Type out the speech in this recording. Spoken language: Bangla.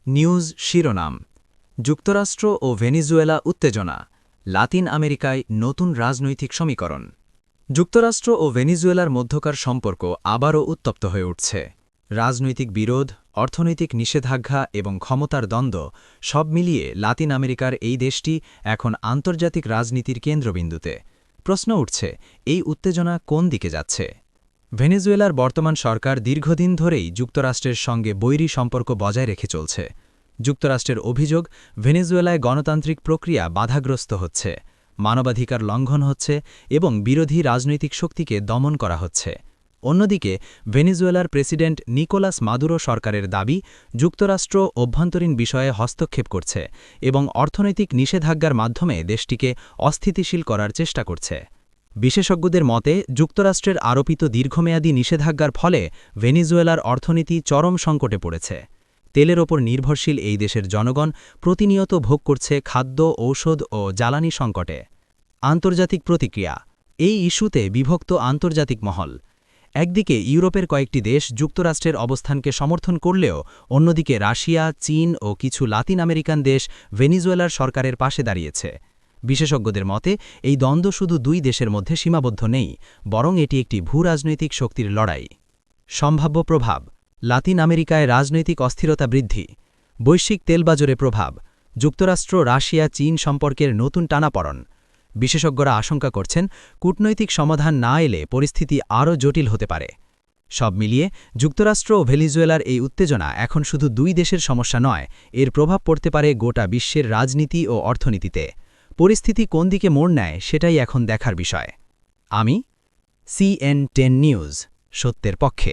নিউজ শিরোনাম যুক্তরাষ্ট্র ও ভেনেজুয়েলা উত্তেজনা লাতিন আমেরিকায় নতুন রাজনৈতিক সমীকরণ যুক্তরাষ্ট্র ও ভেনেজুয়েলার মধ্যকার সম্পর্ক আবারও উত্তপ্ত হয়ে উঠছে রাজনৈতিক বিরোধ অর্থনৈতিক নিষেধাজ্ঞা এবং ক্ষমতার দ্বন্দ্ব সব মিলিয়ে লাতিন আমেরিকার এই দেশটি এখন আন্তর্জাতিক রাজনীতির কেন্দ্রবিন্দুতে প্রশ্ন উঠছে এই উত্তেজনা কোন দিকে যাচ্ছে ভেনেজুয়েলার বর্তমান সরকার দীর্ঘদিন ধরেই যুক্তরাষ্ট্রের সঙ্গে বৈরী সম্পর্ক বজায় রেখে চলছে যুক্তরাষ্ট্রের অভিযোগ ভেনেজুয়েলায় গণতান্ত্রিক প্রক্রিয়া বাধাগ্রস্ত হচ্ছে মানবাধিকার লঙ্ঘন হচ্ছে এবং বিরোধী রাজনৈতিক শক্তিকে দমন করা হচ্ছে অন্যদিকে ভেনেজুয়েলার প্রেসিডেন্ট নিকোলাস মাদুরো সরকারের দাবি যুক্তরাষ্ট্র অভ্যন্তরীণ বিষয়ে হস্তক্ষেপ করছে এবং অর্থনৈতিক নিষেধাজ্ঞার মাধ্যমে দেশটিকে অস্থিতিশীল করার চেষ্টা করছে বিশেষজ্ঞদের মতে যুক্তরাষ্ট্রের আরোপিত দীর্ঘমেয়াদী নিষেধাজ্ঞার ফলে ভেনেজুয়েলার অর্থনীতি চরম সংকটে পড়েছে তেলের ওপর নির্ভরশীল এই দেশের জনগণ প্রতিনিয়ত ভোগ করছে খাদ্য ঔষধ ও জ্বালানি সংকটে আন্তর্জাতিক প্রতিক্রিয়া এই ইস্যুতে বিভক্ত আন্তর্জাতিক মহল একদিকে ইউরোপের কয়েকটি দেশ যুক্তরাষ্ট্রের অবস্থানকে সমর্থন করলেও অন্যদিকে রাশিয়া চীন ও কিছু লাতিন আমেরিকান দেশ ভেনেজুয়েলার সরকারের পাশে দাঁড়িয়েছে বিশেষজ্ঞদের মতে এই দ্বন্দ্ব শুধু দুই দেশের মধ্যে সীমাবদ্ধ নেই বরং এটি একটি ভূরাজনৈতিক শক্তির লড়াই সম্ভাব্য প্রভাব লাতিন আমেরিকায় রাজনৈতিক অস্থিরতা বৃদ্ধি বৈশ্বিক তেলবাজারে প্রভাব যুক্তরাষ্ট্র রাশিয়া চীন সম্পর্কের নতুন টানাপড়ন বিশেষজ্ঞরা আশঙ্কা করছেন কূটনৈতিক সমাধান না এলে পরিস্থিতি আরও জটিল হতে পারে সব মিলিয়ে যুক্তরাষ্ট্র ও ভেনেজুয়েলার এই উত্তেজনা এখন শুধু দুই দেশের সমস্যা নয় এর প্রভাব পড়তে পারে গোটা বিশ্বের রাজনীতি ও অর্থনীতিতে পরিস্থিতি কোন দিকে মোড় নেয় সেটাই এখন দেখার বিষয় আমি CN10 নিউজ সত্যের পক্ষে